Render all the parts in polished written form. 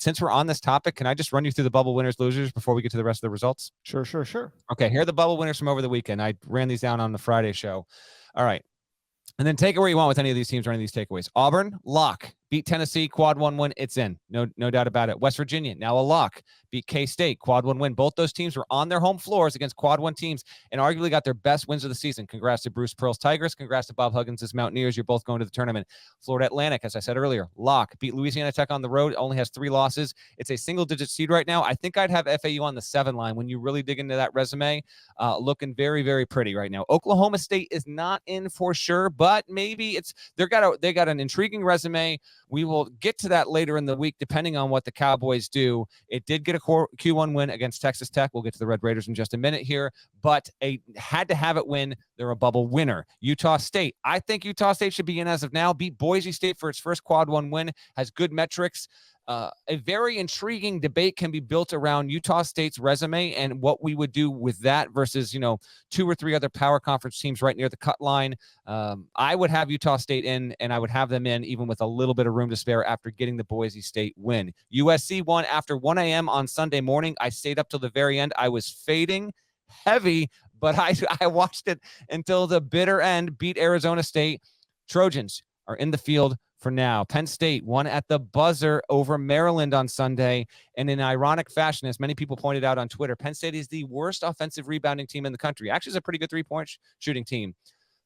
But since we're on this topic, can I just run you through the bubble winners, losers before we get to the rest of the results? Sure. Okay, here are the bubble winners from over the weekend. I ran these down on the Friday show. All right. And then take it where you want with any of these teams or any of these takeaways. Auburn, lock. Beat Tennessee, quad 1 win. It's in. No doubt about it. West Virginia, now a lock. Beat K-State, quad 1 win. Both those teams were on their home floors against quad 1 teams and arguably got their best wins of the season. Congrats to Bruce Pearl's Tigers. Congrats to Bob Huggins' Mountaineers. You're both going to the tournament. Florida Atlantic, as I said earlier, lock. Beat Louisiana Tech on the road. Only has 3 losses. It's a single-digit seed right now. I think I'd have FAU on the 7 line when you really dig into that resume. Looking very, very pretty right now. Oklahoma State is not in for sure, but maybe they got an intriguing resume. We will get to that later in the week, depending on what the Cowboys do. It did get a Q1 win against Texas Tech. We'll get to the Red Raiders in just a minute here, but had to have it win. They're a bubble winner. Utah State. I think Utah State should be in as of now. Beat Boise State for its first quad 1 win. Has good metrics. A very intriguing debate can be built around Utah State's resume and what we would do with that versus, 2 or 3 other power conference teams right near the cut line. I would have Utah State in, and I would have them in even with a little bit of room to spare after getting the Boise State win. USC won after 1 a.m. on Sunday morning. I stayed up till the very end. I was fading heavy, but I watched it until the bitter end. Beat Arizona State. Trojans are in the field for now. Penn State won at the buzzer over Maryland on Sunday. And in ironic fashion, as many people pointed out on Twitter, Penn State is the worst offensive rebounding team in the country. Actually, it's a pretty good three-point shooting team.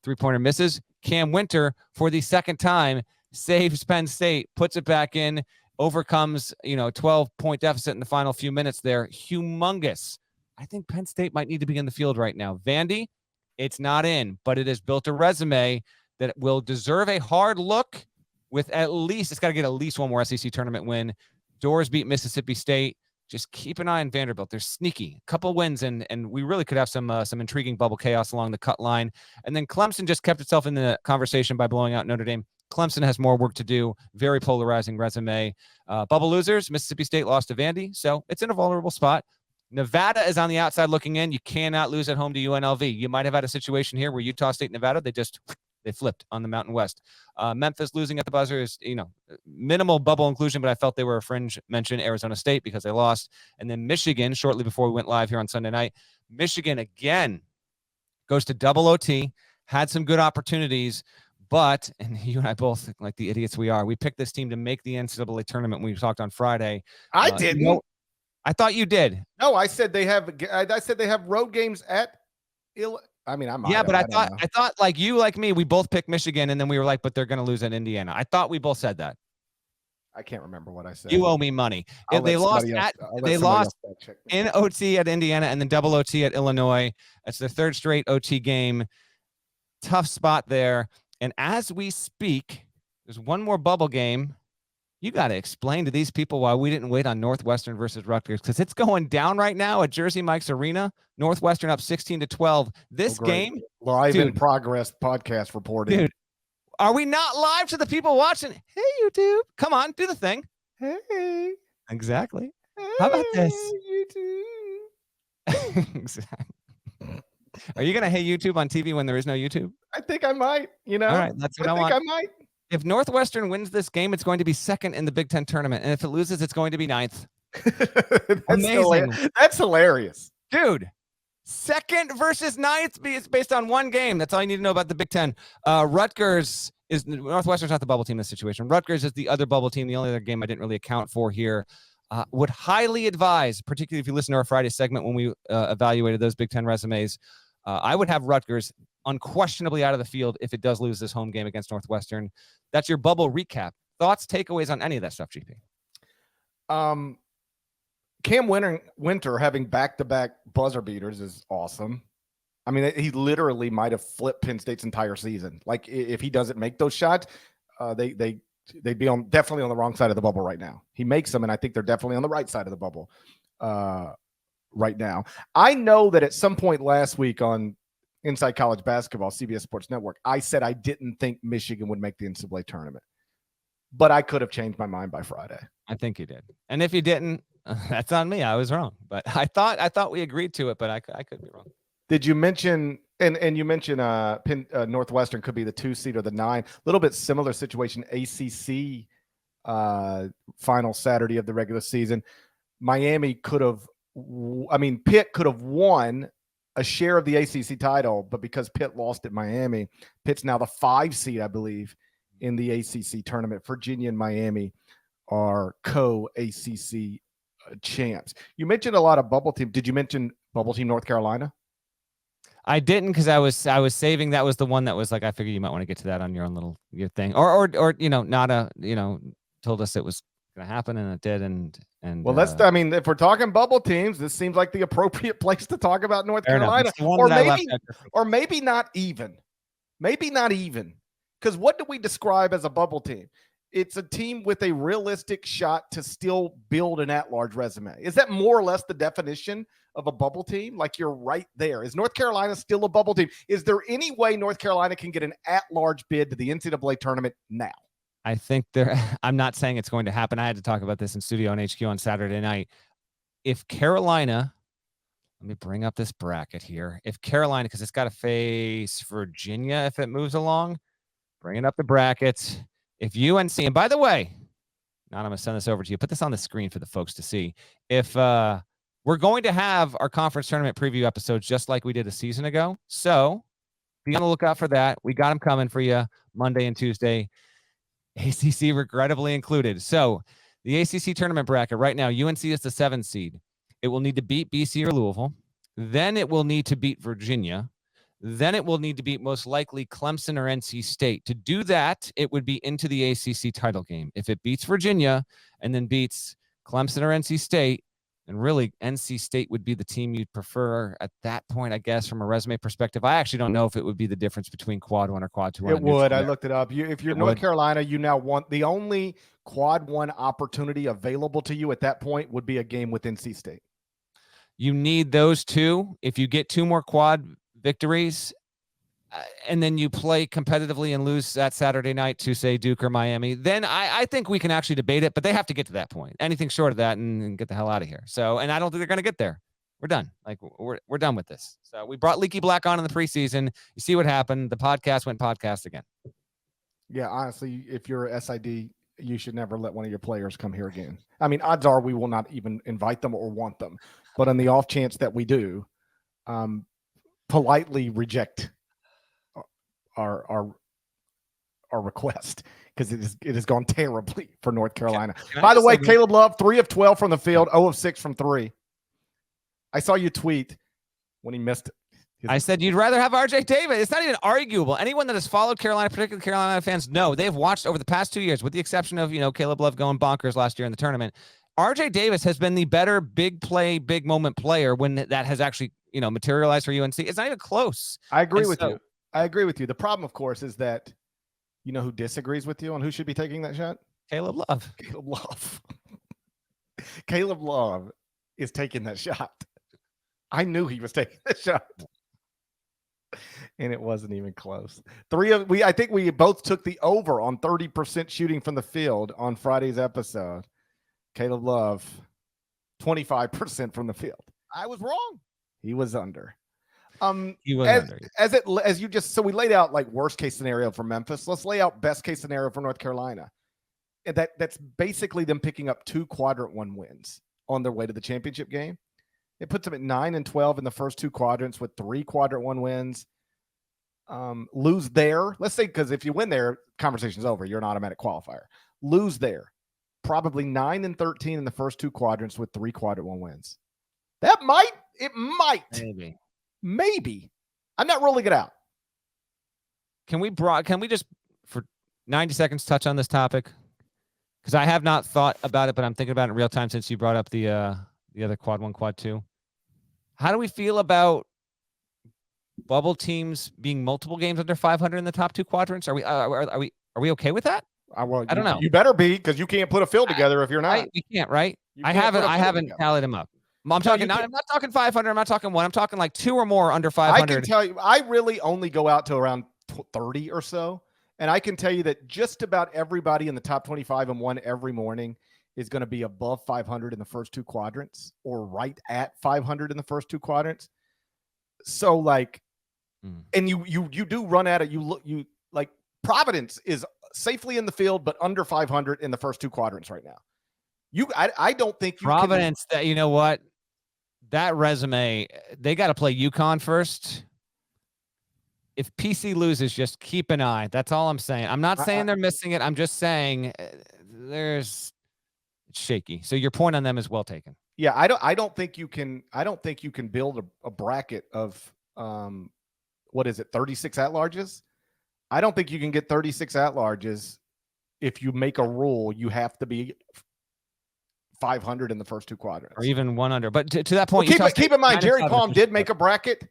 Three-pointer misses. Cam Winter, for the second time, saves Penn State, puts it back in, overcomes, 12-point deficit in the final few minutes there. Humongous. I think Penn State might need to be in the field right now. Vandy, it's not in, but it has built a resume that will deserve a hard look. With it's got to get at least one more SEC tournament win. Doors beat Mississippi State. Just keep an eye on Vanderbilt. They're sneaky. A couple wins, and we really could have some intriguing bubble chaos along the cut line. And then Clemson just kept itself in the conversation by blowing out Notre Dame. Clemson has more work to do. Very polarizing resume. Bubble losers, Mississippi State lost to Vandy, so it's in a vulnerable spot. Nevada is on the outside looking in. You cannot lose at home to UNLV. You might have had a situation here where Utah State, Nevada, they flipped on the Mountain West. Memphis losing at the buzzer is, minimal bubble inclusion, but I felt they were a fringe mention. Arizona State because they lost. And then Michigan, shortly before we went live here on Sunday night, Michigan again goes to double OT, had some good opportunities, but, and you and I both, like the idiots we are, we picked this team to make the NCAA tournament when we talked on Friday. I didn't. I thought you did. No, I said they have road games at I might. Yeah, but I thought like you, like me, we both picked Michigan, and then we were like, but they're going to lose at Indiana. I thought we both said that. I can't remember what I said. You owe me money. They lost in OT at Indiana and then double OT at Illinois. That's their third straight OT game. Tough spot there. And as we speak, there's one more bubble game. You got to explain to these people why we didn't wait on Northwestern versus Rutgers, because it's going down right now at Jersey Mike's Arena. Northwestern up 16-12. This game, live in progress podcast reporting. Dude, are we not live to the people watching? Hey, YouTube, come on, do the thing. Hey, exactly. Hey, how about this? YouTube. Exactly. Are you gonna hey YouTube on TV when there is no YouTube? I think I might. All right, that's what I want. I might. If Northwestern wins this game, it's going to be second in the Big Ten tournament. And if it loses, it's going to be ninth. Amazing. That's hilarious. Dude, second versus ninth is based on one game. That's all you need to know about the Big Ten. Northwestern's not the bubble team in this situation. Rutgers is the other bubble team, the only other game I didn't really account for here. Would highly advise, particularly if you listen to our Friday segment when we evaluated those Big Ten resumes, I would have Rutgers unquestionably out of the field if it does lose this home game against Northwestern. That's your bubble recap. Thoughts, takeaways on any of that stuff, GP? Cam Winter having back-to-back buzzer beaters is awesome. I mean, he literally might have flipped Penn State's entire season. Like, if he doesn't make those shots, they'd be definitely on the wrong side of the bubble right now. He makes them, and I think they're definitely on the right side of the bubble right now. I know that at some point last week on Inside College Basketball, CBS Sports Network, I said I didn't think Michigan would make the NCAA tournament, but I could have changed my mind by Friday. I think you did. And if you didn't, that's on me. I was wrong, but I thought we agreed to it, but I could be wrong. Did you mention, and you mentioned Northwestern could be the 2 seed or the 9, a little bit similar situation, ACC final Saturday of the regular season. Miami Pitt could have won a share of the ACC title, but because Pitt lost at Miami, Pitt's now the 5 seed, I believe, in the ACC tournament. Virginia and Miami are co-ACC champs. You mentioned a lot of bubble team. Did you mention bubble team North Carolina? I didn't, because I was saving. That was the one that was like, I figured you might want to get to that on your own your thing, or Nada told us it was going to happen, and it did, and well, if we're talking bubble teams, this seems like the appropriate place to talk about North Carolina, or maybe not even, because what do we describe as a bubble team? It's a team with a realistic shot to still build an at-large resume. Is that more or less the definition of a bubble team? Like, you're right there. Is North Carolina still a bubble team? Is there any way North Carolina can get an at-large bid to the NCAA tournament now? I think I'm not saying it's going to happen. I had to talk about this in studio on HQ on Saturday night. If Carolina, let me bring up this bracket here. If Carolina, because it's got to face Virginia if it moves along, bringing up the brackets. If UNC, and by the way, now I'm going to send this over to you. Put this on the screen for the folks to see. If we're going to have our conference tournament preview episodes just like we did a season ago. So be on the lookout for that. We got them coming for you Monday and Tuesday. ACC regrettably included. So the ACC tournament bracket right now, UNC is the 7 seed. It will need to beat BC or Louisville. Then it will need to beat Virginia. Then it will need to beat most likely Clemson or NC State. To do that, it would be into the ACC title game. If it beats Virginia and then beats Clemson or NC State, and really NC State would be the team you'd prefer at that point, I guess, from a resume perspective. I actually don't know if it would be the difference between quad 1 or quad 2. It would. I looked it up. If you're North Carolina, you now want the only quad 1 opportunity available to you at that point would be a game with NC State. You need those two. If you get 2 more quad victories, and then you play competitively and lose that Saturday night to, say, Duke or Miami, then I think we can actually debate it, but they have to get to that point. Anything short of that and get the hell out of here. So, and I don't think they're going to get there. We're done. Like, we're done with this. So we brought Leaky Black on in the preseason. You see what happened. The podcast went podcast again. Yeah, honestly, if you're a SID, you should never let one of your players come here again. I mean, odds are we will not even invite them or want them. But on the off chance that we do, politely reject our request, because it has gone terribly for North Carolina. By the way, Caleb Love, 3 of 12 from the field, 0 of 6 from 3. I saw you tweet when he missed it. I said you'd rather have RJ Davis. It's not even arguable. Anyone that has followed Carolina, particularly Carolina fans, know they've watched over the past 2 years, with the exception of Caleb Love going bonkers last year in the tournament. RJ Davis has been the better big play, big moment player when that has actually materialized for UNC. It's not even close. I agree with you. I agree with you. The problem, of course, is that who disagrees with you on who should be taking that shot? Caleb Love. Caleb Love. Caleb Love is taking that shot. I knew he was taking that shot. And it wasn't even close. I think we both took the over on 30% shooting from the field on Friday's episode. Caleb Love, 25% from the field. I was wrong. He was under. He was under. So we laid out like worst case scenario for Memphis. Let's lay out best case scenario for North Carolina. And that's basically them picking up 2 quadrant 1 wins on their way to the championship game. It puts them at 9 and 12 in the first 2 quadrants with 3 quadrant 1 wins. Lose there. Let's say, because if you win there, conversation's over. You're an automatic qualifier. Lose there. Probably 9 and 13 in the first 2 quadrants with 3 quadrant 1 wins. It might. Maybe. I'm not ruling it out. Can we just, for 90 seconds, touch on this topic? Because I have not thought about it, but I'm thinking about it in real time since you brought up the other quad 1, quad 2. How do we feel about bubble teams being multiple games under 500 in the top 2 quadrants? Are we okay with that? I don't know. You better be, because you can't put a field together if you're not. We can't, right? I haven't tallied them up. I'm not talking 500. I'm not talking 1. I'm talking like 2 or more under 500. I can tell you, I really only go out to around 30 or so. And I can tell you that just about everybody in the top 25 and 1 every morning is going to be above 500 in the first 2 quadrants, or right at 500 in the first 2 quadrants. So and you do run at it. You like Providence is safely in the field, but under 500 in the first two quadrants right now. I don't think you Providence, that you know what? That resume, they got to play UConn first. If PC loses, just keep an eye. That's all I'm saying. I'm not saying they're missing it. I'm just saying it's shaky. So your point on them is well taken. Yeah, I don't think you can build a bracket of what is it, 36 at-larges? I don't think you can get 36 at-larges if you make a rule you have to be 500 in the first two quadrants. Or even 100. But to that point, keep in mind, Jerry Palm did make a bracket,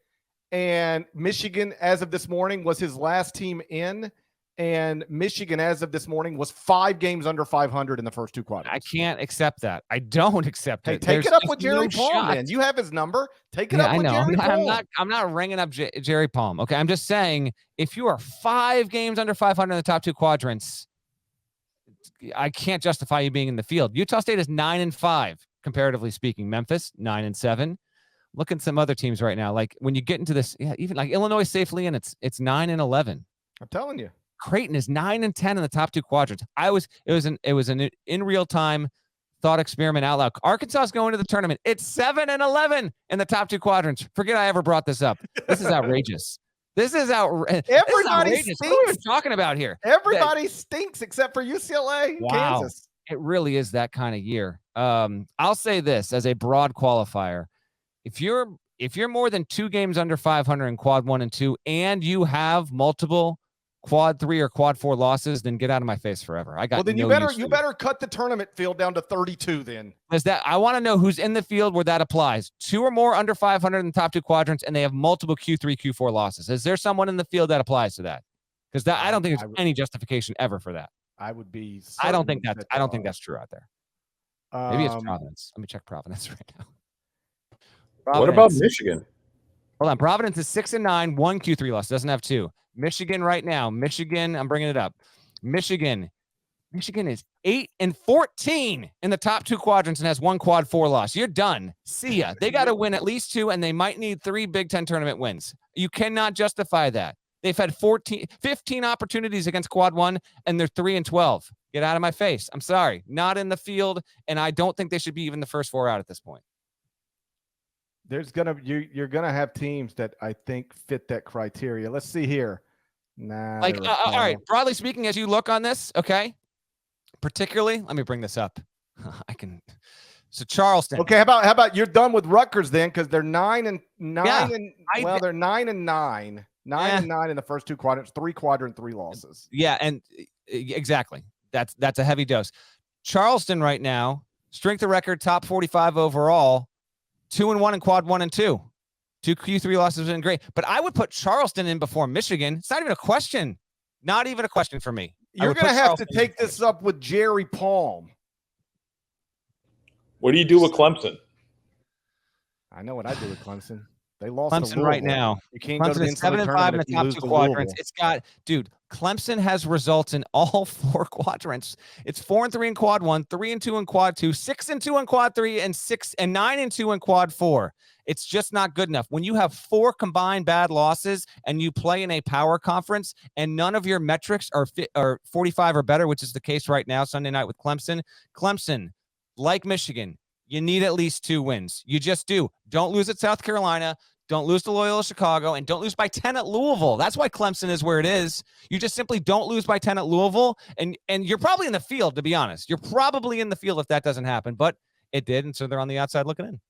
and Michigan, as of this morning, was his last team in. And Michigan, as of this morning, was 5 games under 500 in the first two quadrants. I can't accept that. I don't accept it. Take it up with Jerry Palm, man. You have his number. Take it up with Jerry Palm. I'm not ringing up Jerry Palm. Okay, I'm just saying, if you are 5 games under 500 in the top two quadrants, I can't justify you being in the field. Utah State is 9-5, comparatively speaking. Memphis 9-7. Look at some other teams right now. Like when you get into this, even like Illinois safely in, it's 9-11. I'm telling you. Creighton is 9-10 in the top two quadrants. It was an in real time thought experiment out loud. Arkansas is going to the tournament. It's 7-11 in the top two quadrants. Forget I ever brought this up. This is outrageous. This is outrageous. Everybody stinks. What are we talking about here? Everybody stinks except for UCLA and Kansas. It really is that kind of year. I'll say this as a broad qualifier. If you're more than 2 games under 500 in quad 1 and 2, and you have multiple quad 3 or quad 4 losses, then get out of my face forever. You better cut the tournament field down to 32 then. I want to know who's in the field where that applies. 2 or more under 500 in the top two quadrants, and they have multiple Q3, Q4 losses. Is there someone in the field that applies to that? Because I don't think there's any justification ever for that. I would be. I don't think that's true out there. Maybe it's Providence. Let me check Providence right now. What about Michigan? Hold on. Providence is 6-9, 1 Q3 loss. Doesn't have 2. Michigan right now. I'm bringing it up. Michigan is 8-14 in the top two quadrants and has 1 quad 4 loss. You're done. See ya. They got to win at least 2, and they might need 3 Big Ten tournament wins. You cannot justify that. They've had 15 opportunities against quad 1, and they're 3-12. Get out of my face. I'm sorry. Not in the field, and I don't think they should be even the first 4 out at this point. You're gonna have teams that I think fit that criteria. Let's see here. All right. Broadly speaking, as you look on this, okay. Particularly, let me bring this up. So Charleston. Okay, how about you're done with Rutgers then, because they're 9-9 they're 9-9. 9-9 in the first two quadrants, 3 quadrant 3 losses. Yeah, and exactly. That's a heavy dose. Charleston right now, strength of record, top 45 overall. 2-1 in quad 1 and 2. 2 Q3 losses and great. But I would put Charleston in before Michigan. It's not even a question. Not even a question for me. You're going to have to take this up with Jerry Palm. What do you do with Clemson? I know what I do with Clemson. They lost Clemson right now. You can't go to the 7-5 in the top 2 quadrants. Clemson has results in all 4 quadrants. It's 4-3 in quad 1, 3-2 in quad 2, 6-2 in quad 3, and 9-2 in quad 4. It's just not good enough. When you have 4 combined bad losses and you play in a power conference and none of your metrics are 45 or better, which is the case right now Sunday night with Clemson, like Michigan, you need at least 2 wins. You just do. Don't lose at South Carolina. Don't lose to Loyola Chicago, and don't lose by 10 at Louisville. That's why Clemson is where it is. You just simply don't lose by 10 at Louisville, and you're probably in the field, to be honest. You're probably in the field if that doesn't happen, but it did, and so they're on the outside looking in.